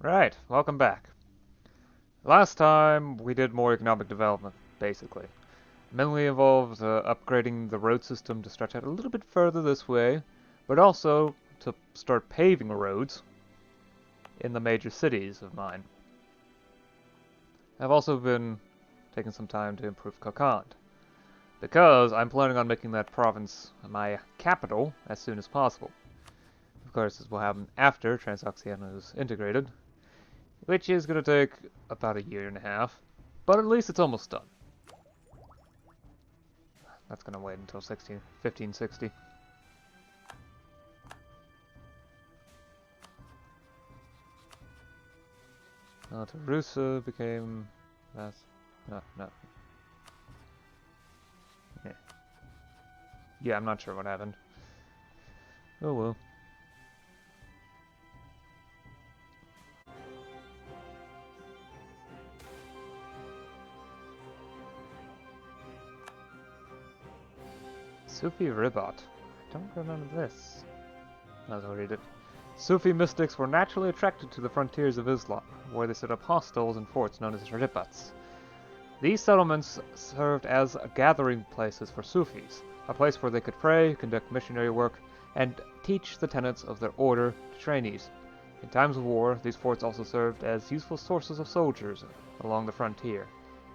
Right, welcome back. Last time we did more economic development, basically. Mainly involved upgrading the road system to stretch out a little bit further this way, but also to start paving roads in the major cities of mine. I've also been taking some time to improve Kokand, because I'm planning on making that province my capital as soon as possible. Of course, this will happen after Transoxiana is integrated, which is going to take about a year and a half, but at least it's almost done. That's going to wait until 1560. Tarusa became... That's... No. Yeah. Yeah, I'm not sure what happened. Oh well. Sufi Ribat. I don't remember this. I'll read it. Sufi mystics were naturally attracted to the frontiers of Islam, where they set up hostels and forts known as ribats. These settlements served as gathering places for Sufis, a place where they could pray, conduct missionary work, and teach the tenets of their order to trainees. In times of war, these forts also served as useful sources of soldiers along the frontier,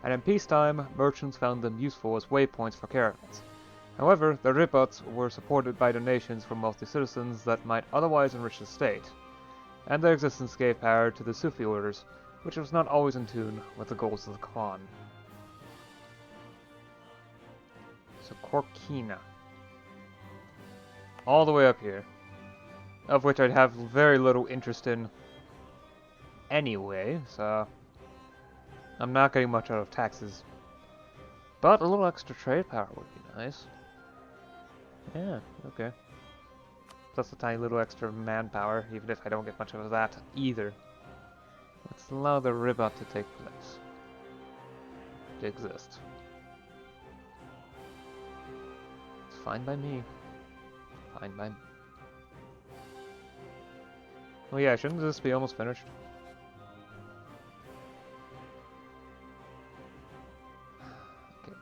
and in peacetime, merchants found them useful as waypoints for caravans. However, the ribats were supported by donations from wealthy citizens that might otherwise enrich the state, and their existence gave power to the Sufi orders, which was not always in tune with the goals of the Khan. So Korkina. All the way up here. Of which I'd have very little interest in anyway, so I'm not getting much out of taxes. But a little extra trade power would be nice. Yeah, okay. Plus a tiny little extra manpower, even if I don't get much of that either. Let's allow the ribat to take place. To exist. It's fine by me. Fine by me. Well, yeah, shouldn't this be almost finished? Okay.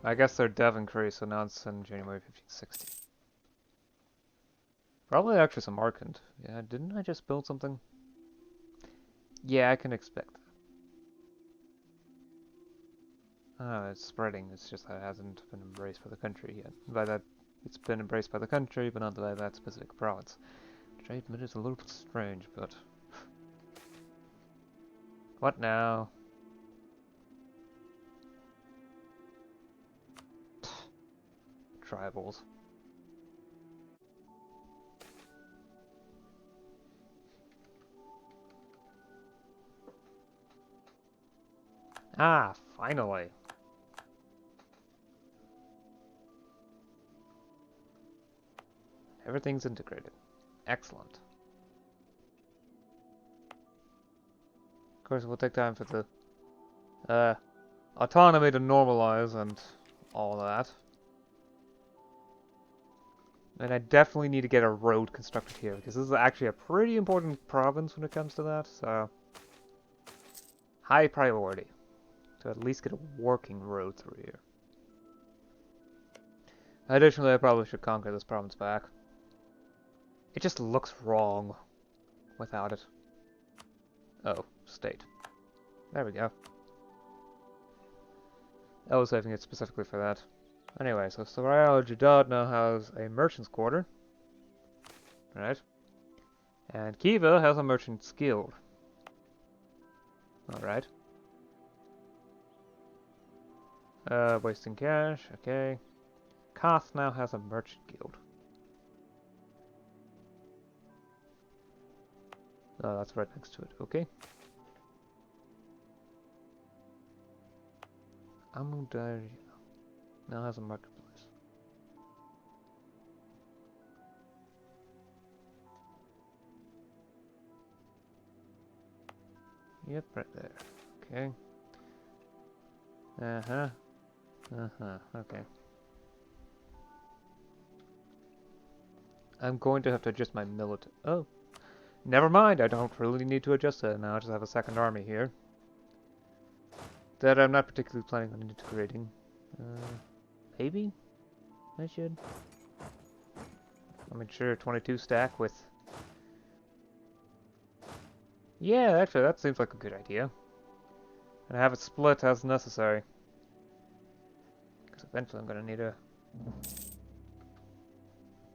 I guess they're dev increase, so now it's in January 1560. Probably actually some Arcant. Yeah, didn't I just build something? Yeah, I can expect that. It's spreading, it's just that it hasn't been embraced by the country yet. By that, it's been embraced by the country, but not by that specific province. Which I admit is a little bit strange, but... What now? Tribals. Ah, finally! Everything's integrated. Excellent. Of course, it will take time for the autonomy to normalize and all that. And I definitely need to get a road constructed here, because this is actually a pretty important province when it comes to that, so... High priority to at least get a working road through here. Additionally, I probably should conquer this province back. It just looks wrong without it. Oh, state. There we go. I was saving it specifically for that. Anyway, so Soraya Jadad now has a merchant's quarter. Right. And Kiva has a merchant's guild. Alright. Wasting cash, okay. Koth now has a merchant guild. Oh, that's right next to it, okay. Amudari now has a marketplace. Yep, right there. Okay. Uh-huh. Uh-huh. Okay. I'm going to have to adjust my military. Oh. Never mind, I don't really need to adjust it now. I just have a second army here. That I'm not particularly planning on integrating. Maybe? I should. I mean, sure, 22 stack with... Yeah, actually, that seems like a good idea. And have it split as necessary. Because eventually I'm gonna need to...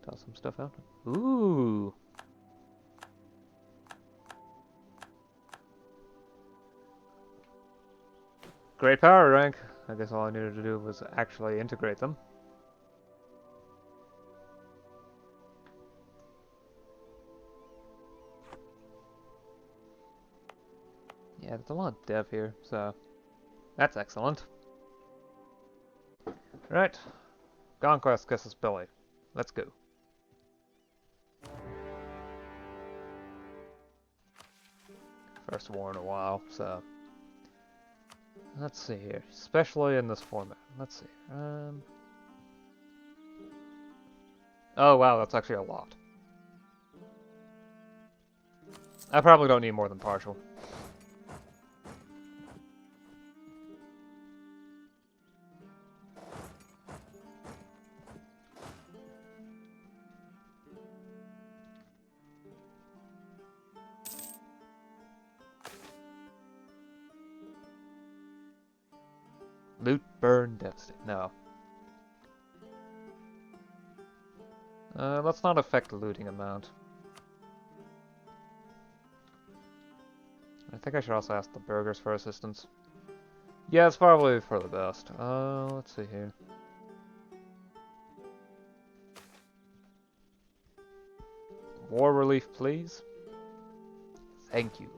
toss some stuff out. Ooh! Great power rank. I guess all I needed to do was actually integrate them. Yeah, there's a lot of dev here, so that's excellent. Right. Conquest kisses Billy. Let's go. First war in a while, so... Let's see here. Especially in this format. Let's see. Oh wow, that's actually a lot. I probably don't need more than partial. Loot, burn, devastate. No. Let's not affect the looting amount. I think I should also ask the burghers for assistance. Yeah, it's probably for the best. Let's see here. War relief, please. Thank you.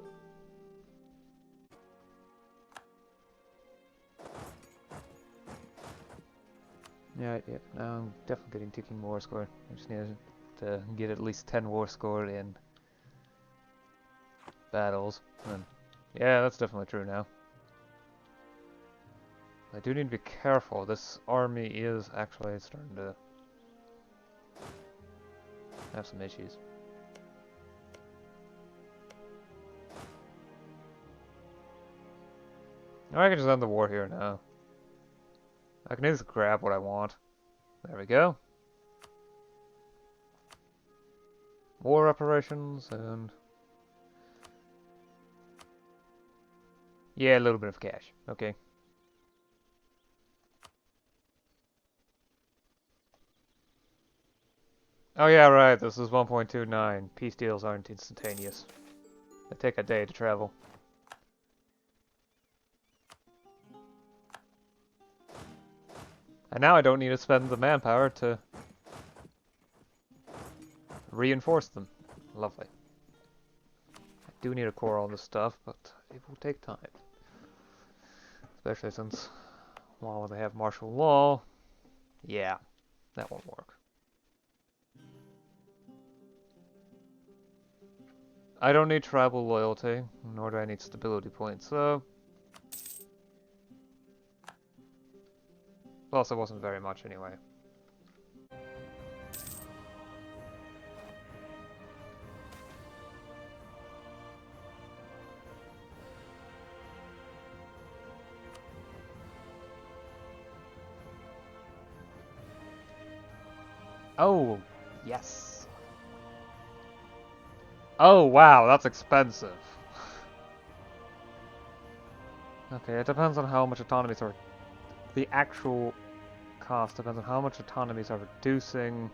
Yeah, now I'm definitely getting ticking war score. I just need to get at least 10 war score in battles. And yeah, that's definitely true now. I do need to be careful. This army is actually starting to have some issues. I can just end the war here now. I can just grab what I want. There we go. War operations and... yeah, a little bit of cash. Okay. Oh yeah, right, this is 1.29. Peace deals aren't instantaneous. They take a day to travel. And now I don't need to spend the manpower to reinforce them. Lovely. I do need to core all this stuff, but it will take time. Especially since, while they have martial law, yeah, that won't work. I don't need tribal loyalty, nor do I need stability points, so... plus, it wasn't very much anyway. Oh, yes. Oh, wow, that's expensive. Okay, it depends on how much autonomies are... the actual cost depends on how much autonomies are reducing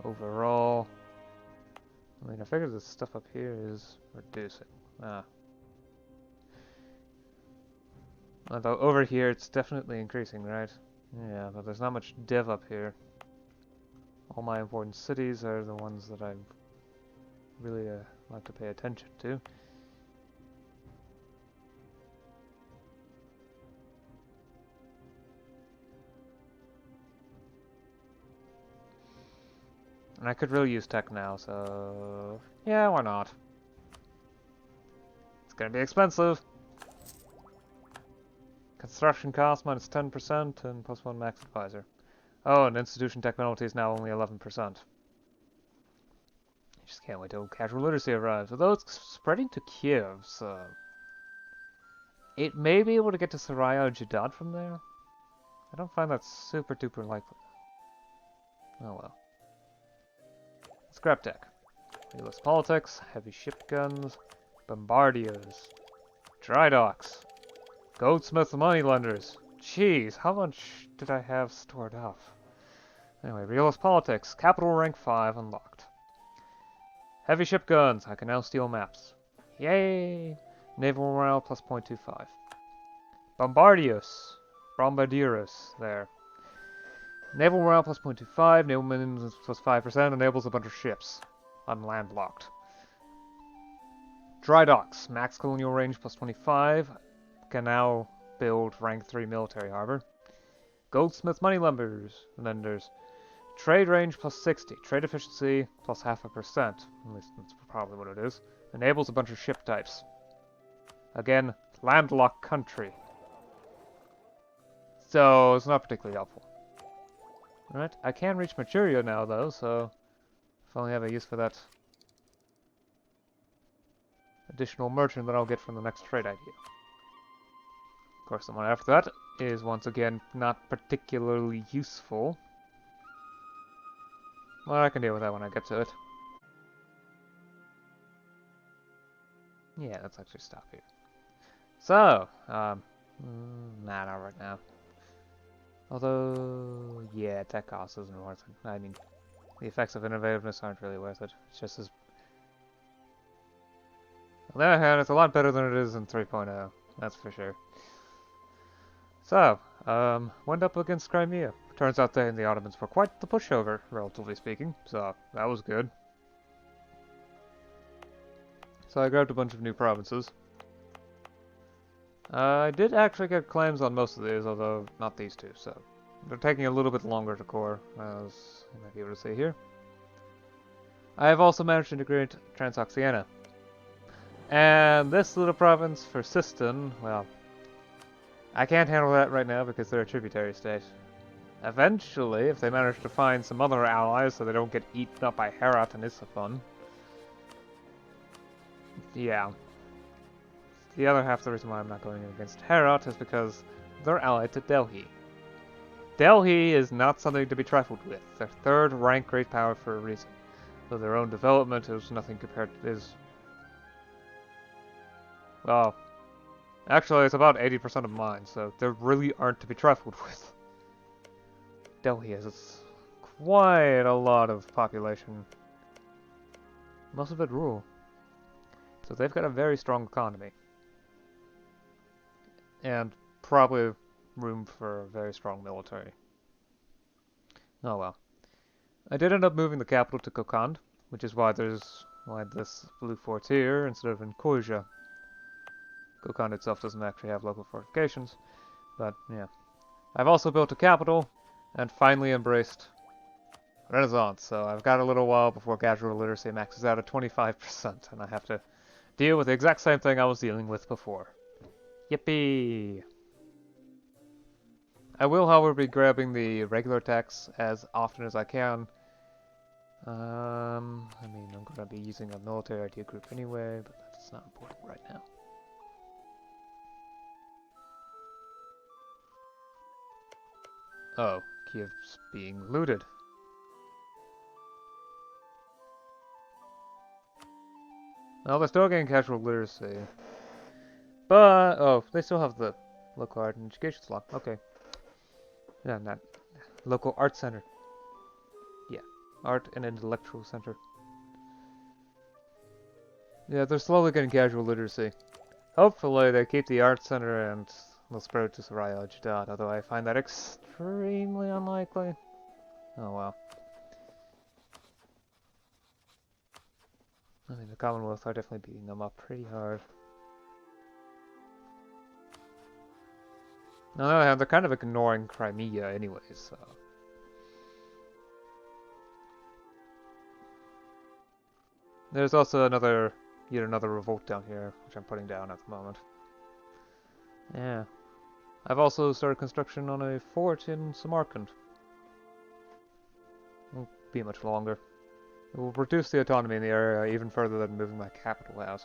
overall. I mean, I figure this stuff up here is reducing. Although over here it's definitely increasing, right? Yeah, but there's not much dev up here. All my important cities are the ones that I really like to pay attention to. And I could really use tech now, so... yeah, why not? It's gonna be expensive. Construction cost minus 10% and plus 1 max advisor. Oh, and institution tech penalty is now only 11%. Just can't wait till casual literacy arrives. Although it's spreading to Kiev, so... It may be able to get to Saraya or Jadad from there. I don't find that super duper likely. Oh well. Scrap tech. US politics, heavy ship guns, bombardiers, dry docks, goldsmith moneylenders. Jeez, how much did I have stored up? Anyway, realist politics, capital rank 5 unlocked. Heavy ship guns, I can now steal maps. Yay! Naval morale plus 0.25. Bombardieros, there. Naval morale plus 0.25, naval minerals plus 5%, enables a bunch of ships. I'm landlocked. Dry docks, max colonial range plus 25, can now build rank 3 military harbor. Goldsmith lenders. Trade range plus 60, trade efficiency plus 0.5%, at least that's probably what it is. Enables a bunch of ship types. Again, landlocked country. So, it's not particularly helpful. Alright, I can reach Manchuria now though, so if I only have a use for that additional merchant that I'll get from the next trade idea. Of course, the one after that is once again not particularly useful. Well, I can deal with that when I get to it. Yeah, let's actually stop here. So, nah, not right now. Although, yeah, tech cost isn't worth it. I mean, the effects of innovativeness aren't really worth it. It's just as... On the other hand, it's a lot better than it is in 3.0. That's for sure. So, went up against Crimea. Turns out they and the Ottomans were quite the pushover, relatively speaking. So, that was good. So I grabbed a bunch of new provinces. I did actually get claims on most of these, although not these two, so they're taking a little bit longer to core, as you might be able to see here. I have also managed to integrate Transoxiana. And this little province for Sistan, well, I can't handle that right now because they're a tributary state. Eventually, if they manage to find some other allies so they don't get eaten up by Herat and Isfahan. Yeah. The other half of the reason why I'm not going against Herat is because they're allied to Delhi. Delhi is not something to be trifled with. They're third rank great power for a reason. Though their own development is nothing compared to this. Well, actually it's about 80% of mine, so they really aren't to be trifled with. Delhi has quite a lot of population. Most of it rural. So they've got a very strong economy. And probably room for a very strong military. Oh well. I did end up moving the capital to Kokand, which is why this blue fort's here instead of in Khoja. Kokand itself doesn't actually have local fortifications, but yeah. I've also built a capital and finally embraced Renaissance, so I've got a little while before casual literacy maxes out at 25%, and I have to deal with the exact same thing I was dealing with before. Yippee! I will, however, be grabbing the regular attacks as often as I can. I mean, I'm going to be using a military idea group anyway, but that's not important right now. Oh, Kiev's being looted. Well, they're still getting casual literacy. But, oh, they still have the local art and education slot. Okay. Yeah, not local art center. Yeah, art and intellectual center. Yeah, they're slowly getting casual literacy. Hopefully they keep the art center and they'll spread it to Saraya Jadad, although I find that extremely unlikely. Oh well. I mean, the Commonwealth are definitely beating them up pretty hard. On the other hand, they're kind of ignoring Crimea anyways, so... There's also another yet another revolt down here, which I'm putting down at the moment. Yeah. I've also started construction on a fort in Samarkand. Won't be much longer. It will reduce the autonomy in the area even further than moving my capital out.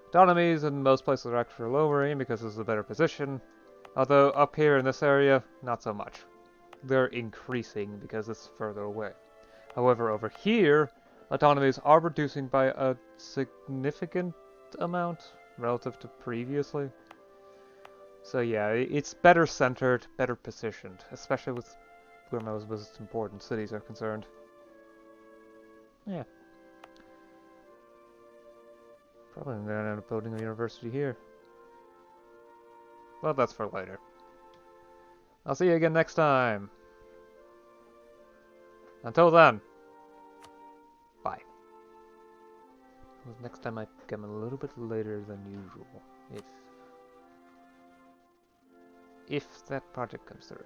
Autonomies in most places are actually lowering because this is a better position, although up here in this area, not so much. They're increasing because it's further away. However, over here, autonomies are reducing by a significant amount relative to previously. So yeah, it's better centered, better positioned, especially with where most important cities are concerned. Yeah. Probably going to end up building a university here. Well, that's for later. I'll see you again next time. Until then, bye. Next time I come a little bit later than usual, if that project comes through.